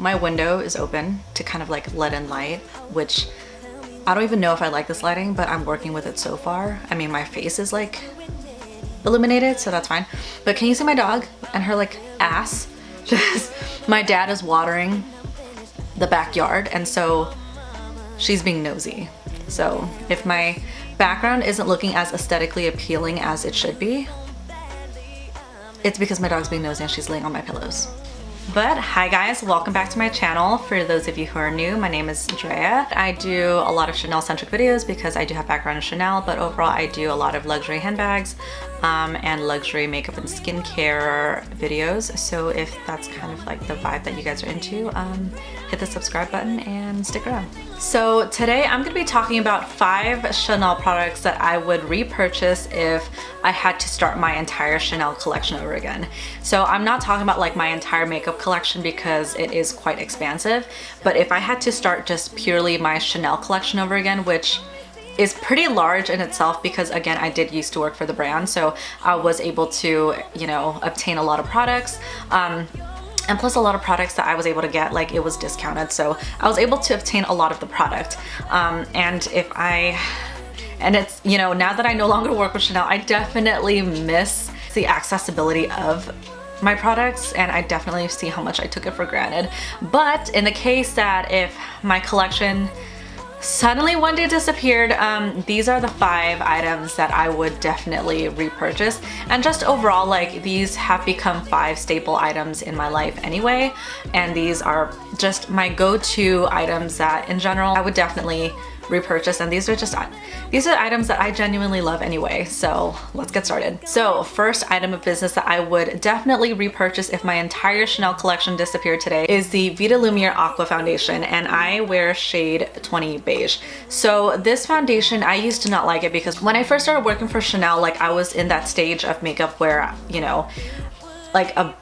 my window is open to kind of like let in light, which I don't even know if I like this lighting, but I'm working with it so far. I mean, my face is like illuminated, so that's fine. But can you see my dog and her like ass? Just, my dad is watering the backyard, and so she's being nosy. So if my background isn't looking as aesthetically appealing as it should be, it's because my dog's being nosy and she's laying on my pillows. But hi guys, welcome back to my channel. For those of you who are new, my name is Drea. I do a lot of Chanel centric videos because I do have background in Chanel, but overall I do a lot of luxury handbags and luxury makeup and skincare videos. So if that's kind of like the vibe that you guys are into, hit the subscribe button and stick around. So today I'm gonna be talking about 5 Chanel products that I would repurchase if I had to start my entire Chanel collection over again. So I'm not talking about like my entire makeup collection because it is quite expansive, but if I had to start just purely my Chanel collection over again, which is pretty large in itself because again, I did used to work for the brand, so I was able to, you know, obtain a lot of products. And plus a lot of products that I was able to get, like it was discounted, so I was able to obtain a lot of the product. And it's, you know, now that I no longer work with Chanel, I definitely miss the accessibility of my products, and I definitely see how much I took it for granted. But in the case that if my collection suddenly one day disappeared, these are the 5 items that I would definitely repurchase. And just overall, like, these have become 5 staple items in my life anyway, and these are just my go-to items that in general I would definitely repurchase, and these are items that I genuinely love anyway. So let's get started. So first item of business that I would definitely repurchase if my entire Chanel collection disappeared today is the Vita Lumiere Aqua Foundation, and I wear shade 20 beige. So this foundation, I used to not like it because when I first started working for Chanel, like I was in that stage of makeup where, you know, like a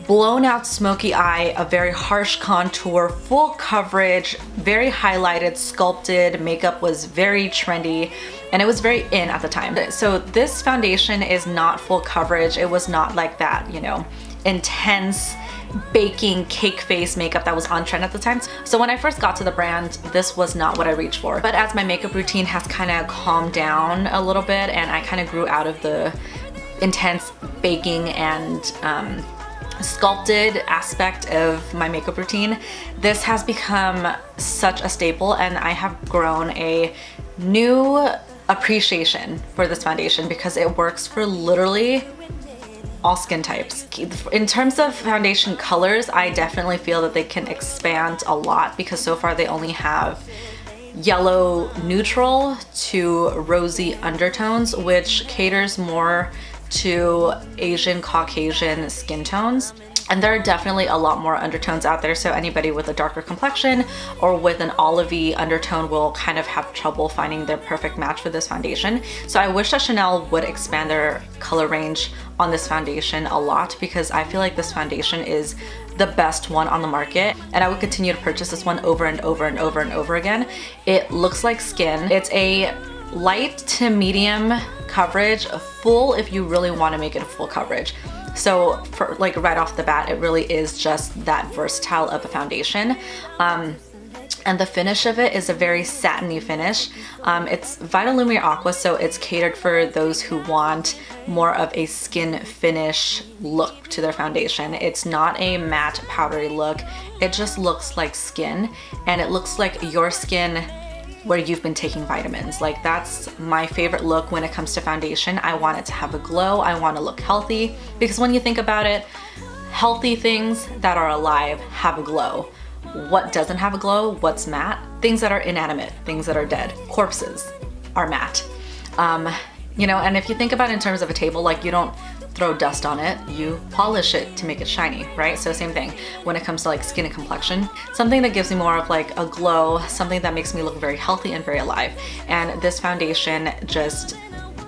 blown out smoky eye, a very harsh contour, full coverage, very highlighted, sculpted makeup was very trendy, and it was very in at the time. So this foundation is not full coverage. It was not like that, you know, intense baking cake face makeup that was on trend at the time. So when I first got to the brand, this was not what I reached for. But as my makeup routine has kind of calmed down a little bit and I kind of grew out of the intense baking and sculpted aspect of my makeup routine, this has become such a staple, and I have grown a new appreciation for this foundation because it works for literally all skin types. In terms of foundation colors, I definitely feel that they can expand a lot because so far they only have yellow neutral to rosy undertones, which caters more to Asian Caucasian skin tones. And there are definitely a lot more undertones out there, so anybody with a darker complexion or with an olivey undertone will kind of have trouble finding their perfect match for this foundation. So I wish that Chanel would expand their color range on this foundation a lot because I feel like this foundation is the best one on the market, and I would continue to purchase this one over and over and over and over again. It looks like skin. It's a light to medium coverage, full if you really want to make it a full coverage. So for like right off the bat, it really is just that versatile of a foundation. And the finish of it is a very satiny finish. It's Vita Lumiere Aqua, so it's catered for those who want more of a skin finish look to their foundation. It's not a matte powdery look. It just looks like skin, and it looks like your skin where you've been taking vitamins. Like, that's my favorite look when it comes to foundation. I want it to have a glow. I want to look healthy, because when you think about it, healthy things that are alive have a glow. What doesn't have a glow? What's matte? Things that are inanimate, things that are dead. Corpses are matte. You know, and if you think about it in terms of a table, like, you don't throw dust on it, you polish it to make it shiny, right? So same thing when it comes to like skin and complexion. Something that gives me more of like a glow, something that makes me look very healthy and very alive. And this foundation just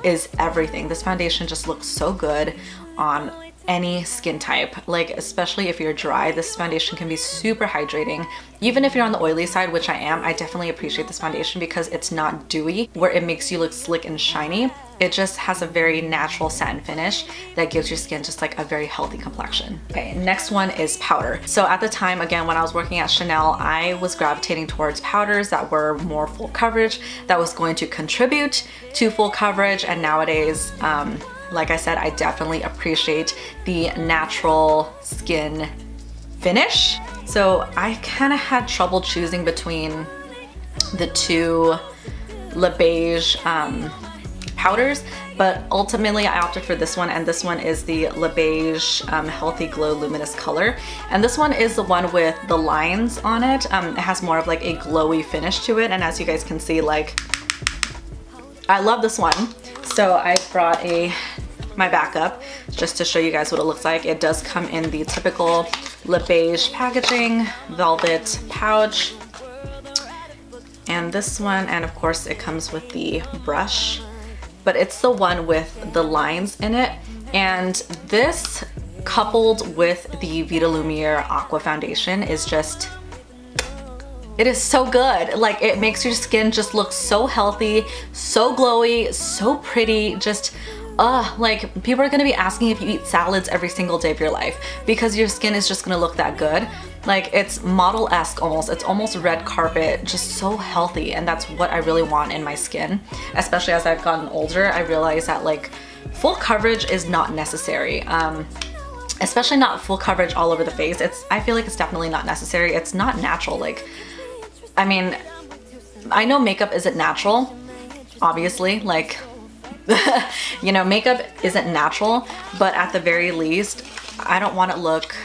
is everything. This foundation just looks so good on any skin type, like especially if you're dry. This foundation can be super hydrating. Even if you're on the oily side, which I am, I definitely appreciate this foundation because it's not dewy where it makes you look slick and shiny. It just has a very natural satin finish that gives your skin just like a very healthy complexion. Okay, next one is powder. So at the time, again, when I was working at Chanel, I was gravitating towards powders that were more full coverage, that was going to contribute to full coverage. And nowadays, like I said, I definitely appreciate the natural skin finish. So I kind of had trouble choosing between the two Le Beige powders, but ultimately I opted for this one, and this one is the Le Beige Healthy Glow Luminous Color. And this one is the one with the lines on it. It has more of like a glowy finish to it, and as you guys can see, like, I love this one. So I brought my backup just to show you guys what it looks like. It does come in the typical Le Beige packaging, velvet pouch, and this one, and of course it comes with the brush, but it's the one with the lines in it. And this coupled with the Vita Lumiere Aqua Foundation is just, it is so good. Like, it makes your skin just look so healthy, so glowy, so pretty, just like people are gonna be asking if you eat salads every single day of your life because your skin is just gonna look that good. Like, it's model-esque almost. It's almost red carpet, just so healthy, and that's what I really want in my skin. Especially as I've gotten older, I realize that like full coverage is not necessary. Especially not full coverage all over the face. I feel like it's definitely not necessary. It's not natural. Like, I mean, I know makeup isn't natural, obviously, like, you know, makeup isn't natural, but at the very least, I don't want it look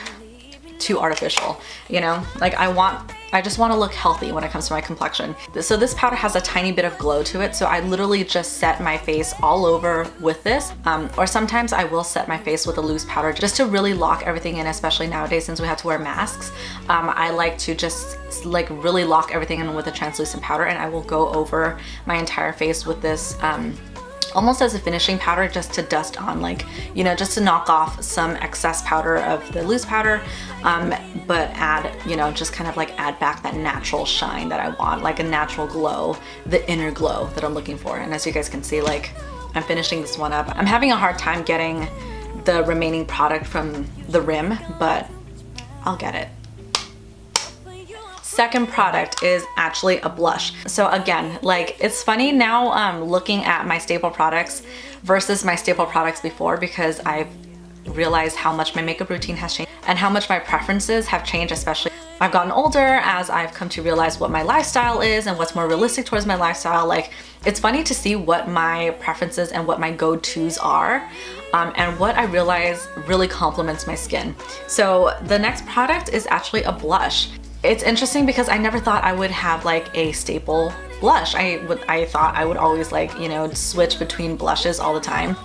too artificial, you know? Like, I just want to look healthy when it comes to my complexion. So this powder has a tiny bit of glow to it, so I literally just set my face all over with this, or sometimes I will set my face with a loose powder just to really lock everything in, especially nowadays since we have to wear masks. I like to just like really lock everything in with a translucent powder, and I will go over my entire face with this almost as a finishing powder, just to dust on, like, you know, just to knock off some excess powder of the loose powder, but add, you know, just kind of like add back that natural shine that I want, like a natural glow, the inner glow that I'm looking for. And as you guys can see, like, I'm finishing this one up. I'm having a hard time getting the remaining product from the rim, but I'll get it. Second product is actually a blush. So again, like, it's funny now looking at my staple products versus my staple products before, because I've realized how much my makeup routine has changed and how much my preferences have changed, especially I've gotten older, as I've come to realize what my lifestyle is and what's more realistic towards my lifestyle. Like, it's funny to see what my preferences and what my go-tos are, and what I realize really complements my skin. So the next product is actually a blush. It's interesting because I never thought I would have like a staple blush. I thought I would always, like, you know, switch between blushes all the time,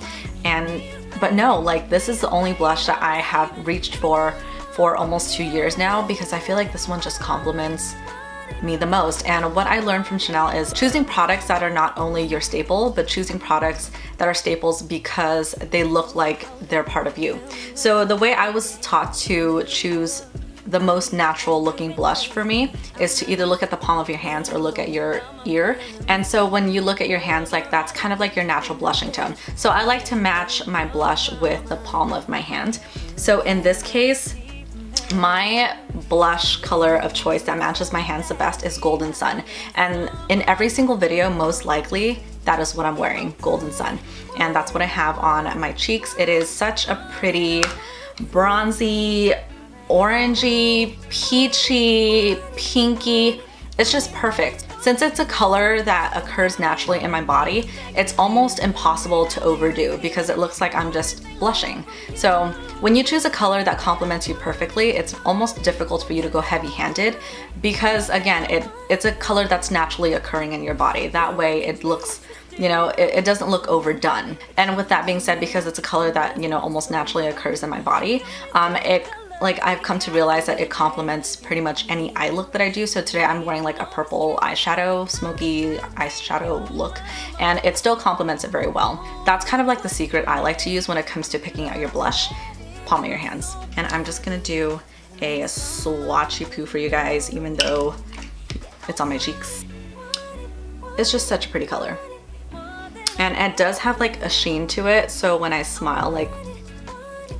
but no, like, this is the only blush that I have reached for almost 2 years now, because I feel like this one just complements me the most. And what I learned from Chanel is choosing products that are not only your staple, but choosing products that are staples because they look like they're part of you. So the way I was taught to choose the most natural looking blush for me is to either look at the palm of your hands or look at your ear. And so when you look at your hands, like, that's kind of like your natural blushing tone. So I like to match my blush with the palm of my hand. So in this case, my blush color of choice that matches my hands the best is Golden Sun. And in every single video, most likely, that is what I'm wearing, Golden Sun. And that's what I have on my cheeks. It is such a pretty bronzy, orangey, peachy, pinky. It's just perfect. Since it's a color that occurs naturally in my body, it's almost impossible to overdo because it looks like I'm just blushing. So when you choose a color that complements you perfectly, it's almost difficult for you to go heavy-handed because, again, it's a color that's naturally occurring in your body. That way it looks, you know, it doesn't look overdone. And with that being said, because it's a color that, you know, almost naturally occurs in my body, like, I've come to realize that it complements pretty much any eye look that I do. So today I'm wearing like a purple eyeshadow, smoky eyeshadow look, and it still complements it very well. That's kind of like the secret I like to use when it comes to picking out your blush. palm of your hands. And I'm just gonna do a swatchy poo for you guys, even though it's on my cheeks. It's just such a pretty color. And it does have like a sheen to it, so when I smile, like,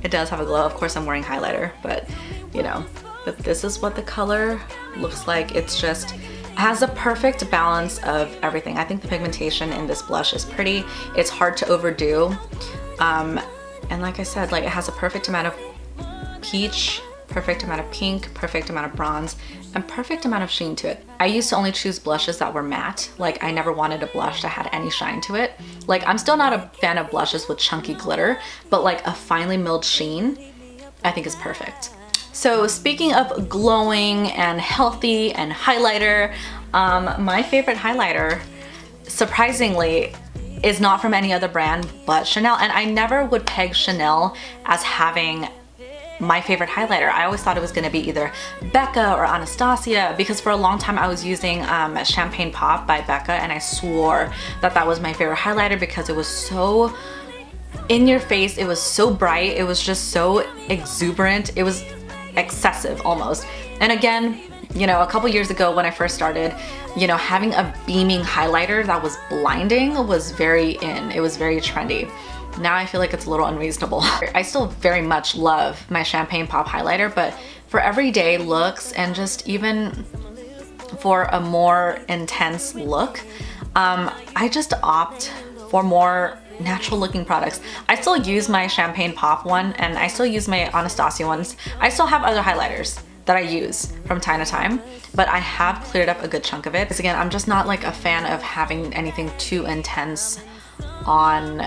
it does have a glow. Of course I'm wearing highlighter, but you know, but this is what the color looks like. It's just, it has a perfect balance of everything. I think the pigmentation in this blush is pretty. It's hard to overdo. And like I said, like, it has a perfect amount of peach, perfect amount of pink, perfect amount of bronze, and perfect amount of sheen to it. I used to only choose blushes that were matte. Like, I never wanted a blush that had any shine to it. Like, I'm still not a fan of blushes with chunky glitter, but like a finely milled sheen, I think is perfect. So speaking of glowing and healthy and highlighter, my favorite highlighter, surprisingly, is not from any other brand but Chanel. And I never would peg Chanel as having my favorite highlighter. I always thought it was gonna be either Becca or Anastasia, because for a long time I was using Champagne Pop by Becca, and I swore that that was my favorite highlighter because it was so in your face, it was so bright, it was just so exuberant, it was excessive almost. And again, you know, a couple years ago when I first started, you know, having a beaming highlighter that was blinding was very in, it was very trendy. Now I feel like it's a little unreasonable. I still very much love my Champagne Pop highlighter, but for everyday looks and just even for a more intense look, I just opt for more natural looking products. I still use my Champagne Pop one, and I still use my Anastasia ones. I still have other highlighters that I use from time to time, but I have cleared up a good chunk of it. Because again, I'm just not like a fan of having anything too intense on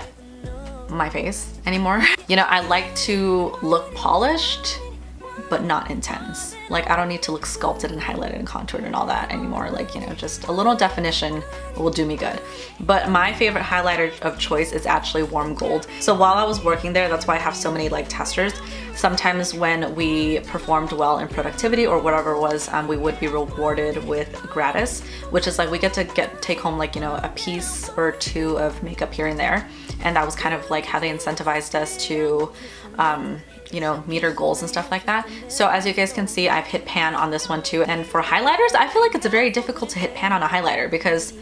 my face anymore. You know, I like to look polished, but not intense. Like, I don't need to look sculpted and highlighted and contoured and all that anymore. Like, you know, just a little definition will do me good. But my favorite highlighter of choice is actually Warm Gold. So while I was working there, that's why I have so many like testers. Sometimes when we performed well in productivity or whatever it was, we would be rewarded with gratis, which is like we get to take home like, you know, a piece or two of makeup here and there. And that was kind of like how they incentivized us to you know, meet our goals and stuff like that. So as you guys can see, I've hit pan on this one too. And for highlighters, I feel like it's very difficult to hit pan on a highlighter because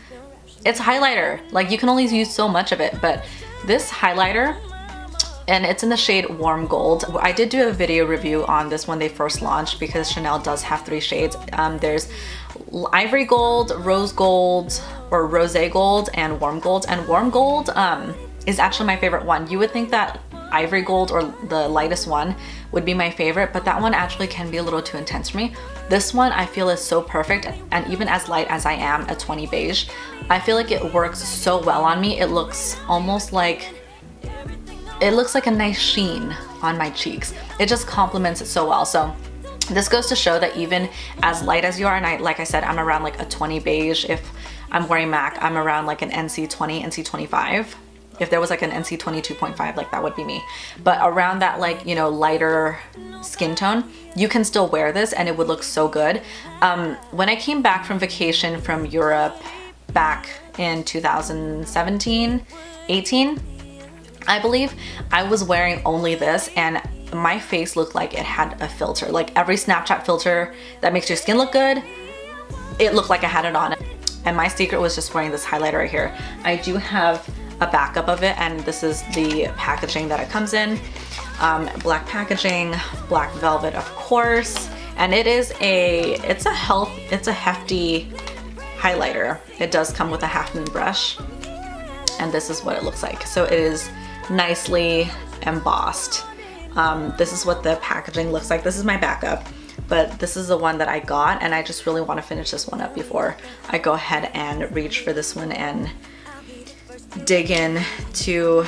it's highlighter. Like, you can only use so much of it. But this highlighter, and it's in the shade Warm Gold. I did do a video review on this when they first launched because Chanel does have 3 shades. There's Ivory Gold, Rose Gold, or Rosé Gold, and Warm Gold. And Warm Gold is actually my favorite one. You would think that Ivory Gold or the lightest one would be my favorite, but that one actually can be a little too intense for me. This one I feel is so perfect, and even as light as I am, a 20 beige, I feel like it works so well on me. It looks almost like, it looks like a nice sheen on my cheeks. It just complements it so well. So this goes to show that even as light as you are, and like I said, I'm around like a 20 beige. If I'm wearing MAC, I'm around like an NC20, NC25. If there was like an NC 22.5, like that would be me. But around that, like, you know, lighter skin tone, you can still wear this and it would look so good. When I came back from vacation from Europe back in 2017, 18, I believe, I was wearing only this and my face looked like it had a filter. Like every Snapchat filter that makes your skin look good, it looked like I had it on. And my secret was just wearing this highlighter right here. I do have a backup of it, and this is the packaging that it comes in. Black packaging, black velvet of course, and it's a hefty highlighter. It does come with a half moon brush, and this is what it looks like. So it is nicely embossed. This is what the packaging looks like. This is my backup, but this is the one that I got, and I just really want to finish this one up before I go ahead and reach for this one and dig in to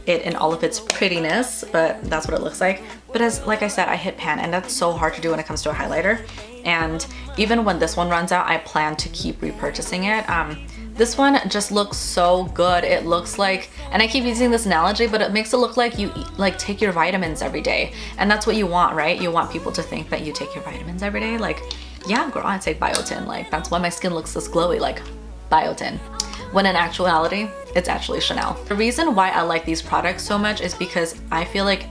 it in all of its prettiness. But that's what it looks like. But like I said, I hit pan, and that's so hard to do when it comes to a highlighter. And even when this one runs out, I plan to keep repurchasing it. This one just looks so good. It looks like, and I keep using this analogy, but it makes it look like you take your vitamins every day. And that's what you want, right? You want people to think that you take your vitamins every day. Like, yeah, girl, I take biotin. Like, that's why my skin looks this glowy, like biotin. When in actuality, it's actually Chanel. The reason why I like these products so much is because I feel like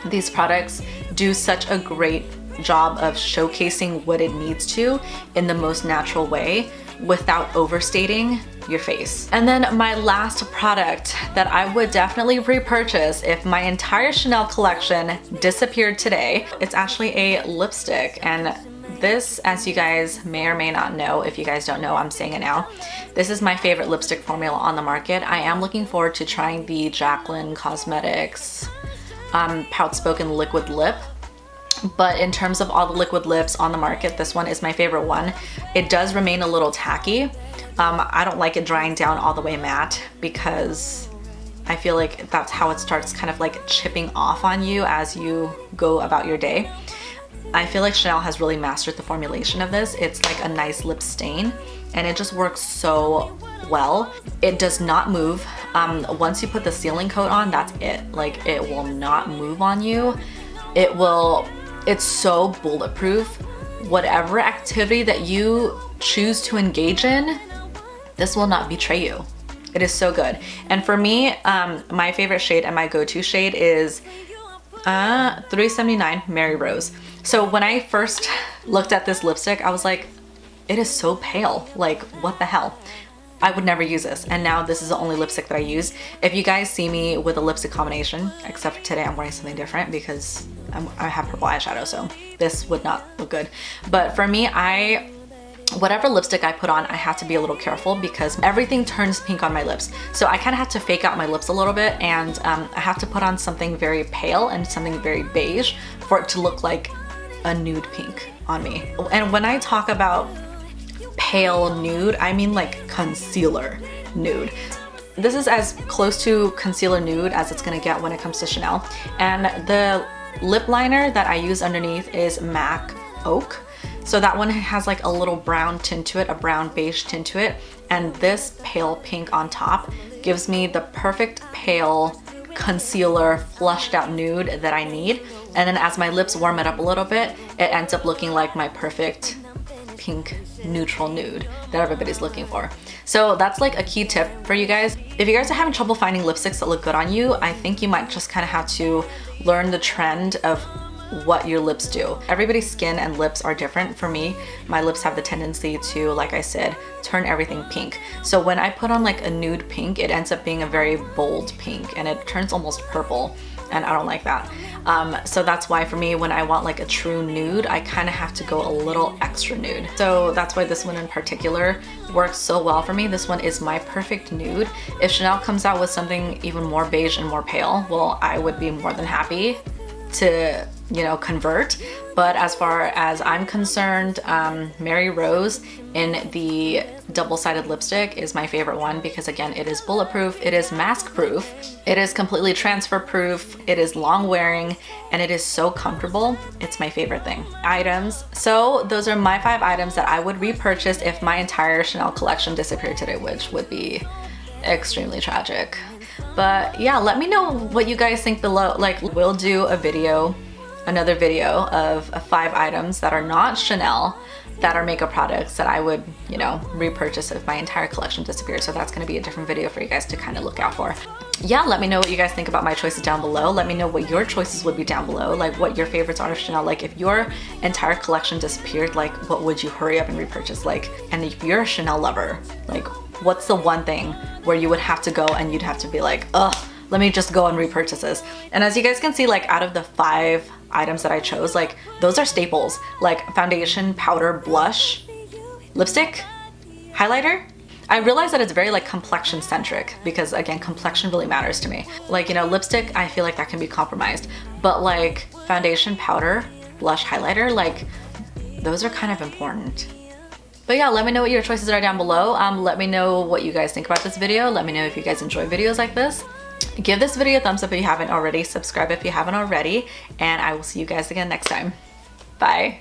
these products do such a great job of showcasing what it needs to in the most natural way without overstating your face. And then my last product that I would definitely repurchase if my entire Chanel collection disappeared today, it's actually a lipstick. And this, as you guys may or may not know, if you guys don't know, I'm saying it now, this is my favorite lipstick formula on the market. I am looking forward to trying the Jaclyn Cosmetics Pout Spoken Liquid Lip. But in terms of all the liquid lips on the market, this one is my favorite one. It does remain a little tacky. I don't like it drying down all the way matte because I feel like that's how it starts kind of like chipping off on you as you go about your day. I feel like Chanel has really mastered the formulation of this. It's like a nice lip stain and it just works so well. It does not move. Once you put the sealing coat on, that's it. Like, it will not move on you. It's so bulletproof. Whatever activity that you choose to engage in, this will not betray you. It is so good. And for me, my favorite shade and my go-to shade is 379 Mary Rose. So when I first looked at this lipstick, I was like, it is so pale. Like, what the hell? I would never use this. And now this is the only lipstick that I use. If you guys see me with a lipstick combination, except for today I'm wearing something different because I have purple eyeshadow, so this would not look good. But for me, whatever lipstick I put on, I have to be a little careful because everything turns pink on my lips. So I kind of have to fake out my lips a little bit, and I have to put on something very pale and something very beige for it to look like a nude pink on me. And when I talk about pale nude, I mean like concealer nude. This is as close to concealer nude as it's gonna get when it comes to Chanel. And the lip liner that I use underneath is MAC Oak. So that one has like a little brown tint to it, a brown beige tint to it. And this pale pink on top gives me the perfect pale concealer flushed out nude that I need. And then as my lips warm it up a little bit, it ends up looking like my perfect pink neutral nude that everybody's looking for. So that's like a key tip for you guys. If you guys are having trouble finding lipsticks that look good on you, I think you might just kind of have to learn the trend of what your lips do. Everybody's skin and lips are different. For me, my lips have the tendency to, like I said, turn everything pink. So when I put on like a nude pink, it ends up being a very bold pink and it turns almost purple, and I don't like that. So that's why for me, when I want like a true nude, I kind of have to go a little extra nude. So that's why this one in particular works so well for me. This one is my perfect nude. If Chanel comes out with something even more beige and more pale, well, I would be more than happy to, you know, convert. But as far as I'm concerned, Mary Rose in the double-sided lipstick is my favorite one because, again, it is bulletproof, it is mask proof, it is completely transfer proof, it is long wearing, and it is so comfortable. It's my favorite thing. Items. So those are my 5 items that I would repurchase if my entire Chanel collection disappeared today, which would be extremely tragic. But yeah, let me know what you guys think below. Like, we'll do another video of 5 items that are not Chanel, that are makeup products that I would, you know, repurchase if my entire collection disappeared. So that's gonna be a different video for you guys to kind of look out for. Yeah, let me know what you guys think about my choices down below. Let me know what your choices would be down below, like what your favorites are of Chanel. Like, if your entire collection disappeared, like, what would you hurry up and repurchase? Like, and if you're a Chanel lover, like, what's the one thing where you would have to go and you'd have to be like, ugh, let me just go and repurchase this? And as you guys can see, like, out of the 5 items that I chose, like, those are staples. Like foundation, powder, blush, lipstick, highlighter. I realize that it's very like complexion centric because, again, complexion really matters to me. Like, you know, lipstick, I feel like that can be compromised, but like foundation, powder, blush, highlighter, like, those are kind of important. But yeah, let me know what your choices are down below. Let me know what you guys think about this video. Let me know if you guys enjoy videos like this. Give this video a thumbs up if you haven't already. Subscribe if you haven't already. And I will see you guys again next time. Bye.